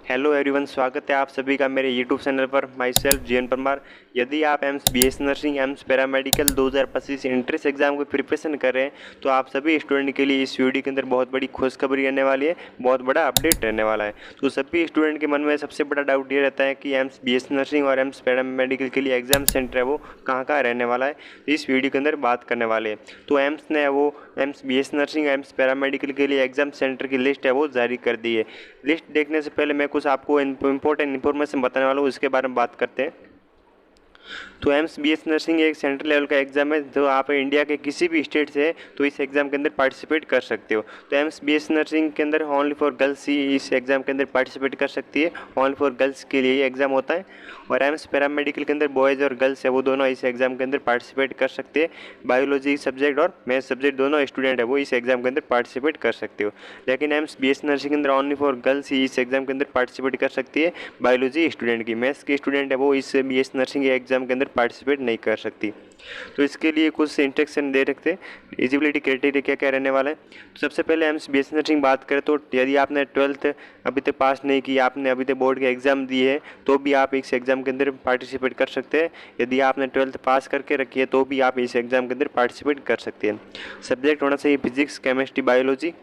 Hello everyone, स्वागत है आप सभी का मेरे यूट्यूब चैनल पर। Myself GN Parmar. यदि आप AIIMS BS nursing AIIMS paramedical 2025 entrance exam को प्रिपरेशन कर रहे हैं तो आप सभी स्टूडेंट के लिए इस वीडियो के अंदर बहुत बड़ी खुशखबरी रहने वाली है, बहुत बड़ा अपडेट रहने वाला है। तो सभी स्टूडेंट के मन में सबसे बड़ा डाउट ये रहता है कि एम्स बीएस नर्सिंग और एम्स पैरामेडिकल के लिए एग्जाम सेंटर है वो कहाँ रहने वाला है। तो इस वीडियो के अंदर बात करने वाले हैं। तो एम्स ने वो AIIMS BS nursing AIIMS paramedical के लिए एग्जाम सेंटर की लिस्ट है वो जारी कर दी है। लिस्ट देखने से पहले मैं कुछ आपको इंपॉर्टेंट इन्फॉर्मेशन बताने वाला हूँ, उसके बारे में बात करते हैं। तो एम्स बीएस नर्सिंग एक सेंट्रल लेवल का एग्जाम है, जो आप इंडिया के किसी भी स्टेट से है तो इस एग्जाम के अंदर पार्टिसिपेट कर सकते हो। तो एम्स बीएस नर्सिंग के अंदर ओनली फॉर गर्ल्स ही इस एग्जाम के अंदर पार्टिसिपेट कर सकती है। ओनली फॉर गर्ल्स के लिए ये एग्जाम होता है। और एम्स पैरामेडिकल के अंदर बॉयज़ और गर्ल्स है वो दोनों इस एग्जाम के अंदर पार्टिसिपेट कर सकते हैं। बायोलॉजी सब्जेक्ट और मैथ सब्जेक्ट दोनों स्टूडेंट है वो इस एग्जाम के अंदर पार्टिसिपेट कर सकते हो। लेकिन एम्स बीएस नर्सिंग के अंदर ओनली फॉर गर्ल्स ही इस एग्जाम के अंदर पार्टिसिपेट कर सकती है। बायोलॉजी स्टूडेंट की, मैथ्स की स्टूडेंट है वो इस बीएस नर्सिंग एग्जाम के अंदर पार्टिसिपेट नहीं कर सकती। तो इसके लिए कुछ इंस्ट्रक्शन दे रखते हैं। एलिजिबिलिटी क्राइटेरिया क्या क्या रहने वाला है। तो सबसे पहले एम्स बीएस नर्सिंग बात करें तो यदि आपने 12th अभी तक पास नहीं की, आपने अभी तक बोर्ड के एग्ज़ाम दिए है तो भी आप इस एग्ज़ाम के अंदर पार्टिसिपेट कर सकते हैं। यदि आपने 12th पास करके रखी है तो भी आप इस एग्ज़ाम के अंदर पार्टिसिपेट कर सकते हैं। सब्जेक्ट होना चाहिए फिजिक्स, केमिस्ट्री, बायोलॉजी।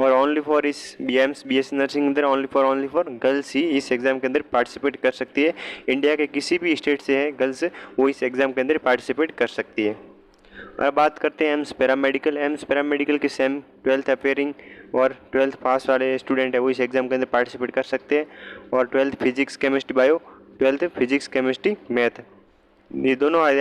और ओनली फॉर इस एम्स बीएस नर्सिंग अंदर ओनली फॉर गर्ल्स ही इस एग्ज़ाम के अंदर पार्टिसिपेट कर सकती है। इंडिया के किसी भी स्टेट से है गर्ल्स वो इस एग्ज़ाम के अंदर पार्टिसिपेट कर सकती है। और बात करते हैं एम्स पैरामेडिकल। एम्स पैरामेडिकल के सेम 12th अपेयरिंग और 12th पास वाले स्टूडेंट है वो इस एग्ज़ाम के अंदर पार्टिसिपेट कर सकते हैं। और 12th physics chemistry bio, 12th physics chemistry math, ये दोनों यदि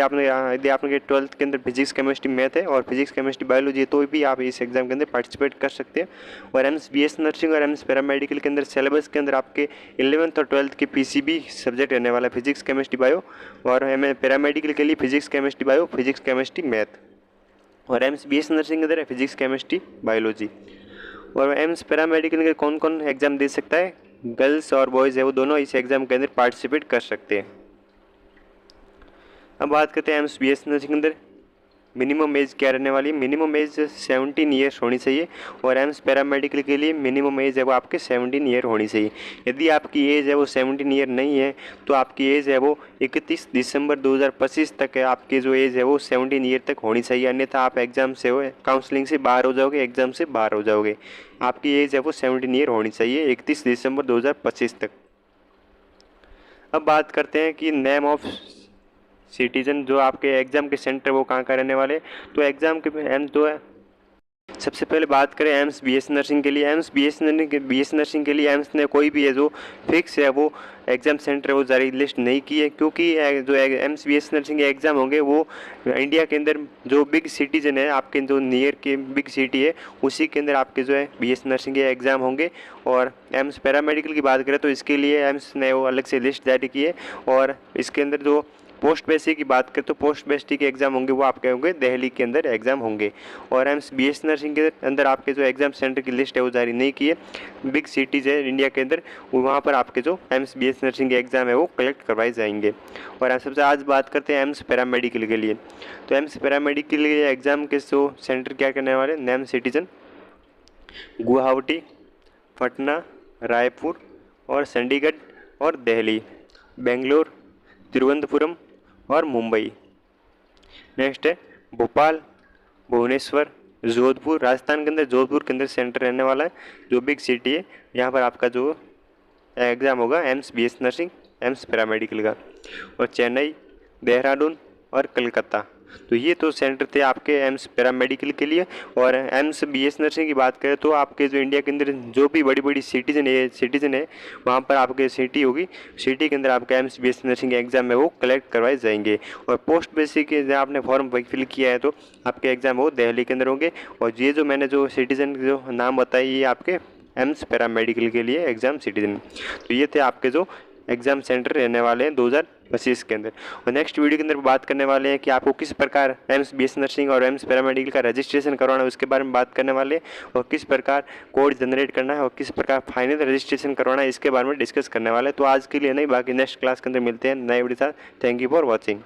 आपने 12th के अंदर फिजिक्स केमिस्ट्री मैथ है और फिजिक्स केमिस्ट्री बायोलॉजी है तो भी आप इस एग्जाम के अंदर पार्टिसिपेट कर सकते हैं। और एम्स बीएस नर्सिंग और एम्स पैरामेडिकल के अंदर सिलेबस के अंदर आपके 11th और 12th के पीसीबी सब्जेक्ट रहने वाला है, फिजिक्स केमिस्ट्री बायो। और एम पैरामेडिकल के लिए physics chemistry bio, physics chemistry math. और एम्स बीएस नर्सिंग के अंदर है फिजिक्स केमिस्ट्री बायोलॉजी। और एम्स पैरामेडिकल के कौन कौन एग्जाम दे सकता है, गर्ल्स और बॉयज़ है वो दोनों इस एग्जाम के अंदर पार्टिसिपेट कर सकते हैं। अब बात करते हैं एम्स बीएस नर्सिंग के अंदर मिनिमम एज क्या रहने वाली है। मिनिमम एज 17 ईयर्स होनी चाहिए। और एम्स पैरामेडिकल के लिए मिनिमम एज है वो आपके 17 ईयर होनी चाहिए। यदि आपकी एज है वो 17 ईयर नहीं है तो आपकी एज है वो 31 दिसंबर 2025 तक है, आपकी जो एज है वो 17 ईयर तक होनी चाहिए। अन्यथा आप एग्ज़ाम से काउंसलिंग से बाहर हो जाओगे, एग्ज़ाम से बाहर हो जाओगे। आपकी एज है वो 17 ईयर होनी चाहिए 31 दिसंबर 2025 तक। अब बात करते हैं कि नेम ऑफ सिटीजन, जो आपके एग्ज़ाम के सेंटर वो कहाँ रहने वाले। तो एग्ज़ाम के एम जो है, सबसे पहले बात करें एम्स बीएस नर्सिंग के लिए। एम्स बीएस नर्सिंग के लिए एम्स ने कोई भी है जो फिक्स है वो एग्ज़ाम सेंटर वो जारी लिस्ट नहीं की है, क्योंकि जो एम्स बीएस नर्सिंग के एग्ज़ाम होंगे वो इंडिया के अंदर जो बिग सिटीजन है, आपके जो नियर के बिग सिटी है उसी के अंदर आपके जो है बीएस नर्सिंग के एग्ज़ाम होंगे। और एम्स पैरामेडिकल की बात करें तो इसके लिए एम्स ने वो अलग से लिस्ट जारी की है। और इसके अंदर जो पोस्ट बेसिक की बात करें तो पोस्ट बेसिक के एग्ज़ाम होंगे वो आपके होंगे दिल्ली के अंदर एग्ज़ाम होंगे। और एम्स बीएस नर्सिंग के अंदर आपके जो एग्ज़ाम सेंटर की लिस्ट है वो जारी नहीं की है। बिग सिटीज़ है इंडिया के अंदर, वहाँ पर आपके जो एम्स बीएस नर्सिंग के एग्ज़ाम है वो कलेक्ट करवाए जाएंगे। और सबसे आज बात करते हैं एम्स पैरामेडिकल के लिए। तो एम्स पैरामेडिकल के लिए एग्ज़ाम के जो सेंटर क्या करने वाले, नेम सिटीजन गुवाहाटी, पटना, रायपुर और चंडीगढ़ और दिल्ली, बेंगलोर, तिरुवनंतपुरम और मुंबई। नेक्स्ट है भोपाल, भुवनेश्वर, जोधपुर। राजस्थान के अंदर जोधपुर के अंदर सेंटर रहने वाला है, जो बिग सिटी है यहाँ पर आपका जो एग्ज़ाम होगा AIIMS BS nursing AIIMS paramedical का। और चेन्नई, देहरादून और कलकत्ता। तो ये तो सेंटर थे आपके एम्स पैरामेडिकल के लिए। और एम्स बीएस नर्सिंग की बात करें तो आपके जो इंडिया के अंदर जो भी बड़ी बड़ी सिटीजन है वहाँ पर आपके सिटी होगी, सिटी के अंदर आपका एम्स बीएस नर्सिंग एग्ज़ाम है वो कलेक्ट करवाए जाएंगे। और पोस्ट बेसिक के जब आपने फॉर्म फिल किया है तो आपके एग्ज़ाम वो दिल्ली के अंदर होंगे। और ये जो मैंने जो सिटीजन जो नाम बताए ये आपके एम्स पैरामेडिकल के लिए एग्ज़ाम सिटीजन। तो ये थे आपके जो एग्ज़ाम सेंटर रहने वाले हैं 2025 के अंदर। और नेक्स्ट वीडियो के अंदर बात करने वाले हैं कि आपको किस प्रकार एम्स बीएस नर्सिंग और एम्स पैरामेडिकल का रजिस्ट्रेशन करवाना है उसके बारे में बात करने वाले हैं। और किस प्रकार कोड जनरेट करना है और किस प्रकार फाइनल रजिस्ट्रेशन करवाना है इसके बारे में डिस्कस करने वाले हैं। तो आज के लिए नहीं, बाकी नेक्स्ट क्लास के अंदर मिलते हैं नए वीडियो के साथ। Thank you for watching.